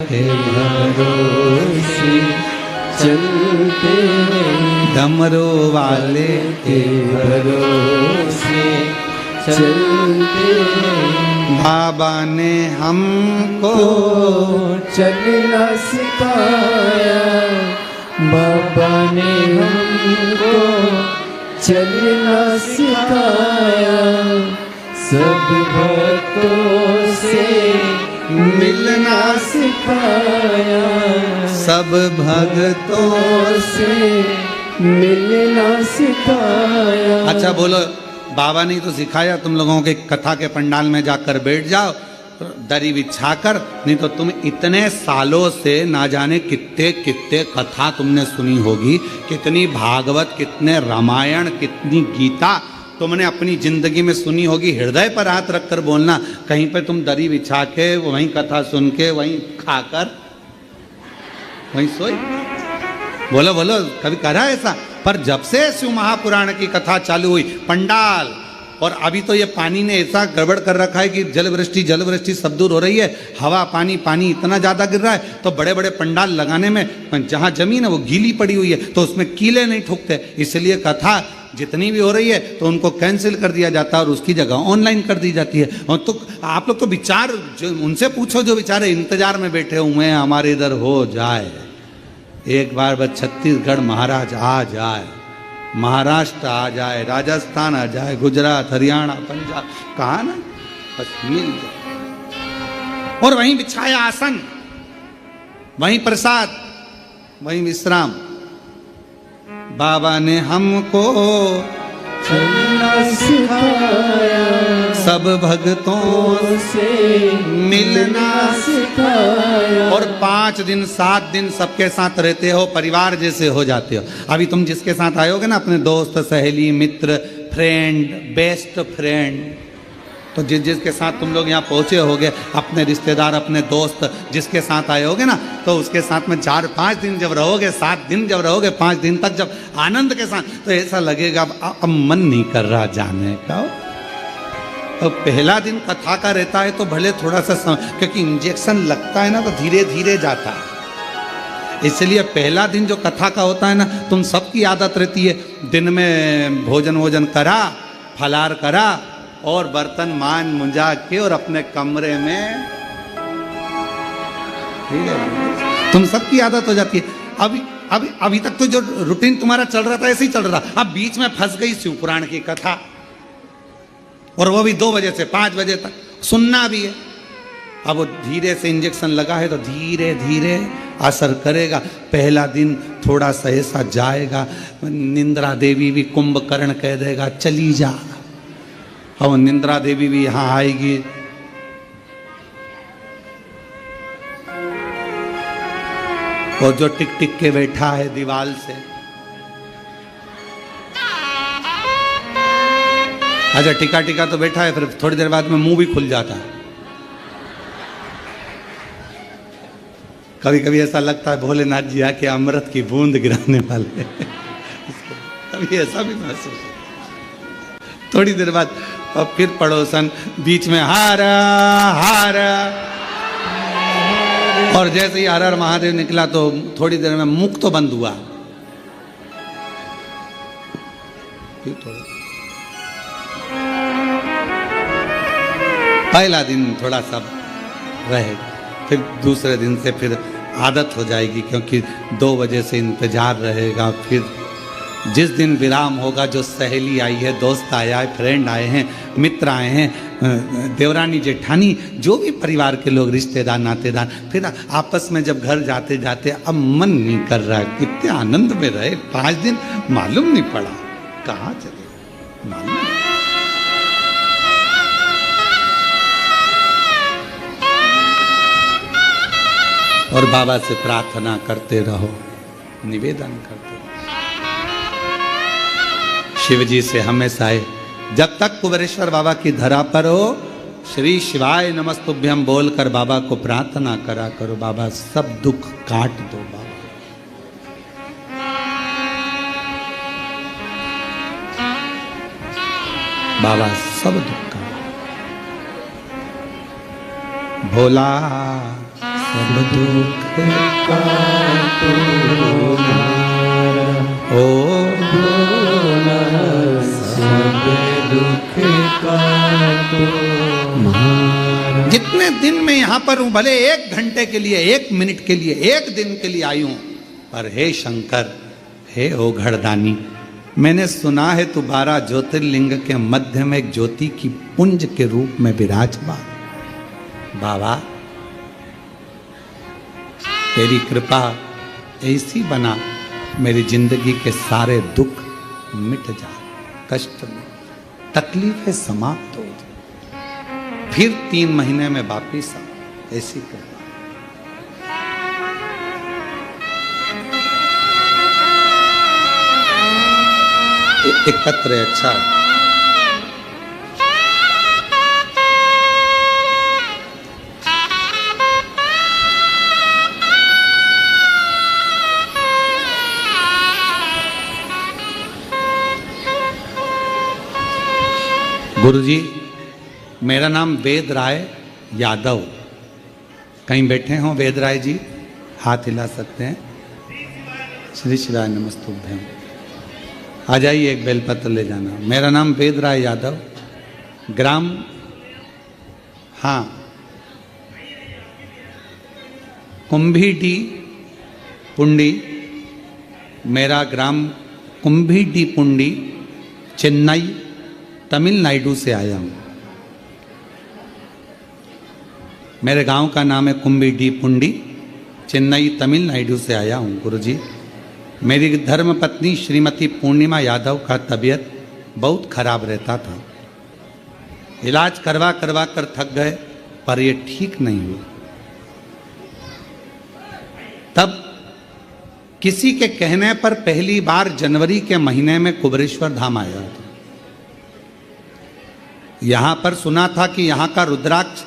के भरोसे चलते, डमरू वाले के भरोसे चलते। बाबा ने हमको चलना सिखाया, बाबा ने हमको चलना सिखाया, सब भक्तों से मिलना सिखाया, सब भक्तों से मिलना सिखाया। अच्छा बोलो, बाबा ने तो सिखाया तुम लोगों के कथा के पंडाल में जाकर बैठ जाओ दरी बिछाकर, नहीं तो तुम इतने सालों से ना जाने कितने कितने कथा तुमने सुनी होगी, कितनी भागवत, कितने रामायण, कितनी गीता तुमने अपनी जिंदगी में सुनी होगी। हृदय पर हाथ रखकर बोलना, कहीं पे तुम दरी बिछा के वहीं कथा सुन के वहीं खाकर वहीं सोई? बोलो बोलो, कभी करा ऐसा? पर जब से शिव महापुराण की कथा चालू हुई, पंडाल, और अभी तो ये पानी ने ऐसा गड़बड़ कर रखा है कि जल वृष्टि सब दूर हो रही है, हवा पानी पानी इतना ज़्यादा गिर रहा है, तो बड़े बड़े पंडाल लगाने में जहाँ जमीन है वो गीली पड़ी हुई है, तो उसमें कीले नहीं ठुकते, इसलिए कथा जितनी भी हो रही है तो उनको कैंसिल कर दिया जाता है और उसकी जगह ऑनलाइन कर दी जाती है। और तो आप लोग तो विचार जो उनसे पूछो जो बेचारे इंतजार में बैठे हुए हैं हमारे इधर हो जाए, एक बार बस छत्तीसगढ़ महाराज आ जाए, महाराष्ट्र आ जाए, राजस्थान आ जाए, गुजरात, हरियाणा, पंजाब, कहा ना, बस मिल जाए। और वहीं बिछाया आसन, वहीं प्रसाद, वहीं विश्राम। बाबा ने हमको चलना सिखाया, सब भक्तों से मिलना सिखाया। और 5 दिन 7 दिन सबके साथ रहते हो, परिवार जैसे हो जाते हो। अभी तुम जिसके साथ आयोगे ना, अपने दोस्त, सहेली, मित्र, फ्रेंड, बेस्ट फ्रेंड, तो जिसके साथ तुम लोग यहाँ पहुँचे होगे, अपने रिश्तेदार, अपने दोस्त जिसके साथ आए होगे ना, तो उसके साथ में 4-5 दिन जब रहोगे, 7 दिन जब रहोगे, 5 दिन तक जब आनंद के साथ, तो ऐसा लगेगा अब मन नहीं कर रहा जाने का। तो पहला दिन कथा का रहता है तो भले थोड़ा सा क्योंकि इंजेक्शन लगता है ना तो धीरे धीरे जाता है, इसलिए पहला दिन जो कथा का होता है ना, तुम सबकी आदत रहती है दिन में भोजन करा, फलार करा और बर्तन मान मुंजा के और अपने कमरे में, ठीक है, तुम सबकी आदत हो जाती है। अभी तक तो जो रूटीन तुम्हारा चल रहा था ऐसे ही चल रहा, अब बीच में फंस गई शिव पुराण की कथा, और वो भी 2 बजे से 5 बजे तक सुनना भी है। अब वो धीरे से इंजेक्शन लगा है तो धीरे धीरे असर करेगा। पहला दिन थोड़ा सा ऐसा जाएगा, निंद्रा देवी भी कुंभकर्ण कह देगा चली जा, और निंद्रा देवी भी यहाँ आएगी, और जो टिक टिक के बैठा है दीवाल से, अच्छा टिका तो बैठा है, फिर थोड़ी देर बाद में मुंह भी खुल जाता है। कभी कभी ऐसा लगता है भोलेनाथ जी आके अमृत की बूंद गिराने वाले कभी ऐसा भी महसूस, थोड़ी देर बाद और फिर पड़ोसन बीच में हारा हारा, और जैसे ही हर हर महादेव निकला तो थोड़ी देर में मुख तो बंद हुआ, फिर थोड़ा पहला दिन थोड़ा सा रहेगा, फिर दूसरे दिन से फिर आदत हो जाएगी, क्योंकि 2 बजे से इंतजार रहेगा। फिर जिस दिन विराम होगा, जो सहेली आई है, दोस्त आया है, फ्रेंड आए हैं, मित्र आए हैं, देवरानी जेठानी, जो भी परिवार के लोग, रिश्तेदार, नातेदार, फिर आपस में जब घर जाते जाते अब मन नहीं कर रहा है, कितने आनंद में रहे 5 दिन, मालूम नहीं पड़ा कहाँ चले, मालूम नहीं। और बाबा से प्रार्थना करते रहो, निवेदन करते रहो, शिव जी से हमेशा जब तक कुबेरेश्वर बाबा की धरा पर हो, श्री शिवाय नमस्तुभ्यम बोलकर बाबा को प्रार्थना करा करो, बाबा सब दुख काट दो, बाबा सब दुख काट, भोला सब दुख का तुम्हारा, ओ भोला सब दुख का तुम्हारा। जितने दिन में यहाँ पर हूँ, भले 1 घंटे के लिए, 1 मिनट के लिए, 1 दिन के लिए आई हूँ, पर हे शंकर, हे ओघड़दानी, मैंने सुना है तू 12 ज्योतिर्लिंग के मध्य में एक ज्योति की पुंज के रूप में विराजमान। बाबा तेरी कृपा ऐसी बना मेरी जिंदगी के सारे दुख मिट जाए, कष्ट में तकलीफें समाप्त हो जाए, फिर 3 महीने में वापिस आ, ऐसी कृपा। एक पत्र है, अच्छा है। गुरुजी, मेरा नाम वेद राय यादव। कहीं बैठे हों वेद राय जी, हाथ हिला सकते हैं। श्री शिवाय नमस्तुभ्यं। आ जाइए, एक बेलपत्र ले जाना। मेरा नाम वेद राय यादव, ग्राम कुंभीडी पुंडी, मेरा ग्राम कुंभीडी पुंडी, चेन्नई तमिलनाडु से आया हूँ। मेरे गांव का नाम है कुंभीडी पुंडी, चेन्नई तमिलनाडु से आया हूँ। गुरुजी, मेरी धर्म पत्नी श्रीमती पूर्णिमा यादव का तबीयत बहुत खराब रहता था। इलाज करवा करवा कर थक गए, पर ये ठीक नहीं हुआ। तब किसी के कहने पर पहली बार जनवरी के महीने में कुबेरेश्वर धाम आया था। यहाँ पर सुना था कि यहाँ का रुद्राक्ष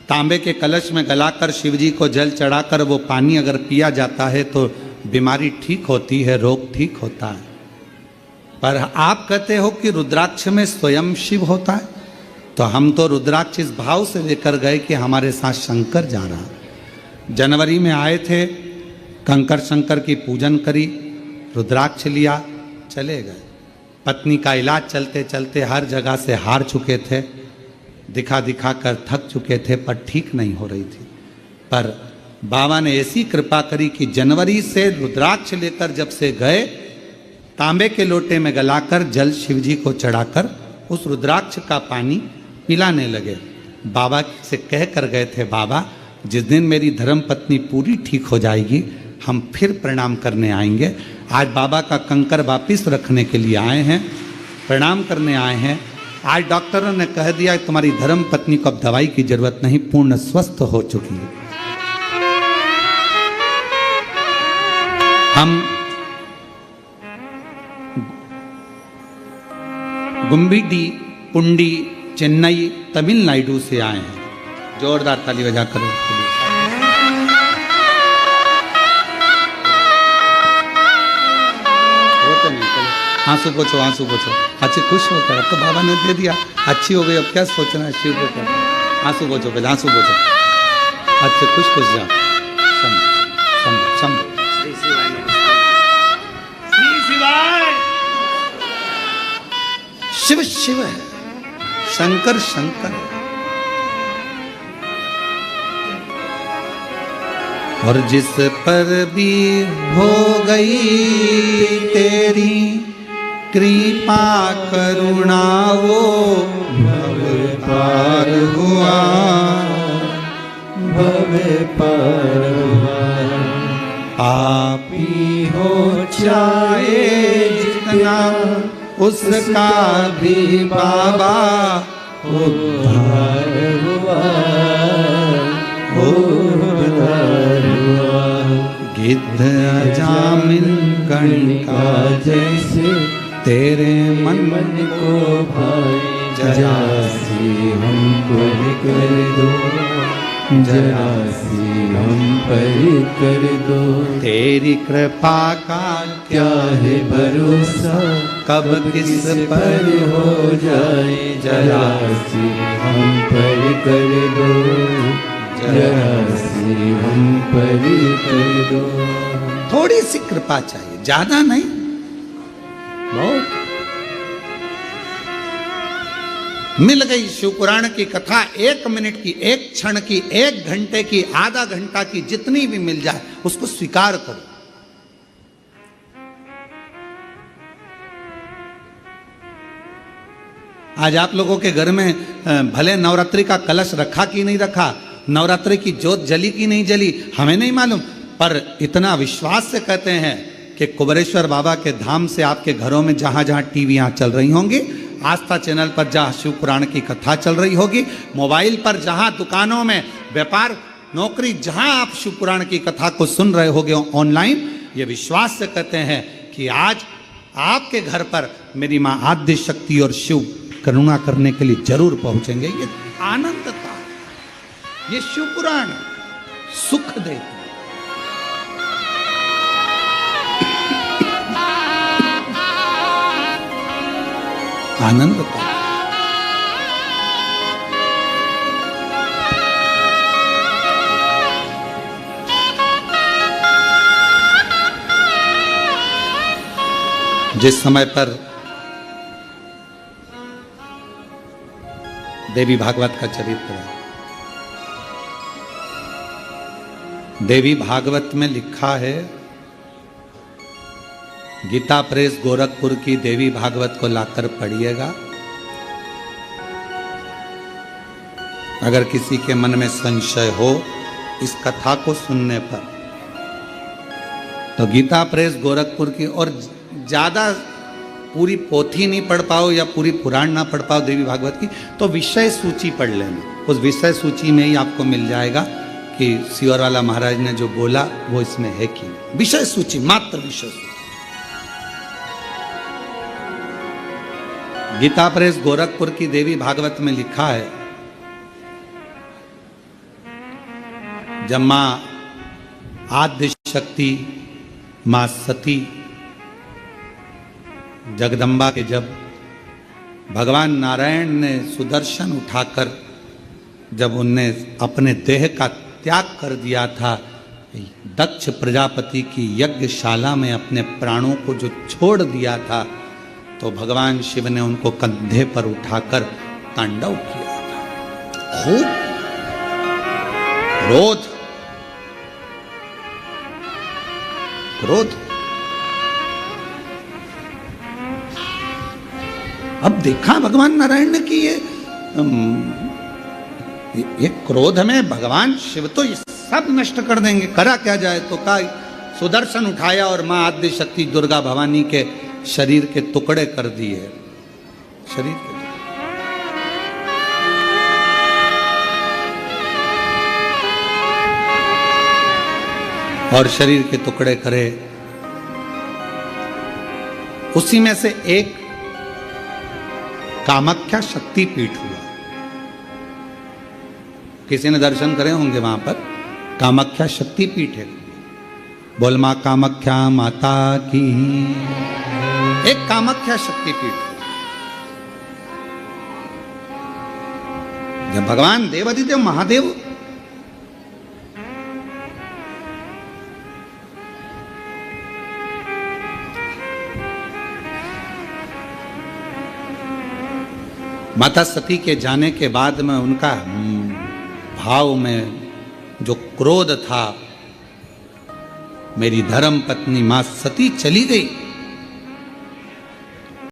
तांबे के कलश में गलाकर शिवजी को जल चढ़ाकर वो पानी अगर पिया जाता है तो बीमारी ठीक होती है, रोग ठीक होता है। पर आप कहते हो कि रुद्राक्ष में स्वयं शिव होता है, तो हम तो रुद्राक्ष इस भाव से लेकर गए कि हमारे साथ शंकर जा रहा है। जनवरी में आए थे, कंकर शंकर की पूजन करी, रुद्राक्ष लिया, चले गए। पत्नी का इलाज चलते चलते हर जगह से हार चुके थे, दिखा दिखा कर थक चुके थे, पर ठीक नहीं हो रही थी। पर बाबा ने ऐसी कृपा करी कि जनवरी से रुद्राक्ष लेकर जब से गए, तांबे के लोटे में गलाकर जल शिवजी को चढ़ाकर उस रुद्राक्ष का पानी पिलाने लगे। बाबा से कह कर गए थे, बाबा जिस दिन मेरी धर्म पत्नी पूरी ठीक हो जाएगी हम फिर प्रणाम करने आएंगे। आज बाबा का कंकर वापिस रखने के लिए आए हैं, प्रणाम करने आए हैं। आज डॉक्टरों ने कह दिया तुम्हारी धर्म पत्नी को अब दवाई की जरूरत नहीं, पूर्ण स्वस्थ हो चुकी है। हम गुम्बीडी पुंडी चेन्नई तमिलनाडु से आए हैं। जोरदार ताली बजा करो। आंसू पोछो, आंसू पोछो। अच्छी खुश होकर, अब तो बाबा ने दे दिया, अच्छी हो गई, अब क्या सोचना है शिव को। आंसू पोछो, पहले आंसू पोछो। अच्छे खुश खुश जाओ। शिव शिव है, शंकर शंकर है। और जिस पर भी हो गई तेरी कृपा करुणा वो भव पार हुआ, भव पार हुआ। आप ही हो चाहे जितना उसका भी बाबा उद्धार हुआ, उद्धार हुआ। गिद्ध अजामिल कणिका जैसे तेरे मन को भाई, जरा सी हमको कर दो, जरा सी हम पर कर दो। तेरी कृपा का क्या है भरोसा, कब किस पर हो जाए, जरा सी हम पर कर दो, जरा सी हम पर करो। थोड़ी सी कृपा चाहिए, ज्यादा नहीं, बहुत। मिल गई शिवपुराण की कथा, 1 मिनट की, 1 क्षण की, 1 घंटे की, आधा घंटा की, जितनी भी मिल जाए उसको स्वीकार करो। आज आप लोगों के घर में भले नवरात्रि का कलश रखा कि नहीं रखा, नवरात्रि की ज्योत जली कि नहीं जली, हमें नहीं मालूम, पर इतना विश्वास से कहते हैं कि कुबेरेश्वर बाबा के धाम से आपके घरों में जहां जहां टीवियां चल रही होंगी, आस्था चैनल पर जहां शिव पुराण की कथा चल रही होगी, मोबाइल पर जहां, दुकानों में, व्यापार, नौकरी, जहां आप शिव पुराण की कथा को सुन रहे होगे ऑनलाइन, ये विश्वास से कहते हैं कि आज आपके घर पर मेरी मां आद्य शक्ति और शिव करुणा करने के लिए जरूर पहुंचेंगे। ये आनंद था, ये शिव पुराण सुख देता, आनंद था। जिस समय पर देवी भागवत का चरित्र है, देवी भागवत में लिखा है, गीता प्रेस गोरखपुर की देवी भागवत को लाकर पढ़िएगा। अगर किसी के मन में संशय हो इस कथा को सुनने पर, तो गीता प्रेस गोरखपुर की, और ज्यादा पूरी पोथी नहीं पढ़ पाओ या पूरी पुराण ना पढ़ पाओ देवी भागवत की, तो विषय सूची पढ़ लेना। उस विषय सूची में ही आपको मिल जाएगा कि सियोरवाला महाराज ने जो बोला वो इसमें है कि नहीं। विषय सूची, मात्र विषय सूची। गीता प्रेस गोरखपुर की देवी भागवत में लिखा है, जब मां आद्य शक्ति, मां सती जगदम्बा के, जब भगवान नारायण ने सुदर्शन उठाकर जब उनने अपने देह का त्याग कर दिया था, दक्ष प्रजापति की यज्ञशाला में अपने प्राणों को जो छोड़ दिया था, तो भगवान शिव ने उनको कंधे पर उठाकर तांडव किया था। खूब क्रोध, क्रोध। अब देखा भगवान नारायण ने कि ये क्रोध में भगवान शिव तो ये सब नष्ट कर देंगे, करा क्या जाए, तो का सुदर्शन उठाया और मां आद्य शक्ति दुर्गा भवानी के शरीर के टुकड़े कर दिए, शरीर के और शरीर के टुकड़े करे। उसी में से एक कामाख्या शक्तिपीठ हुआ। किसी ने दर्शन करे होंगे वहां पर, कामाख्या शक्तिपीठ है। बोल मां कामाख्या माता की। एक कामाख्या शक्तिपीठ, जब भगवान देवाधिदेव महादेव माता सती के जाने के बाद में उनका भाव में जो क्रोध था, मेरी धर्म पत्नी मां सती चली गई,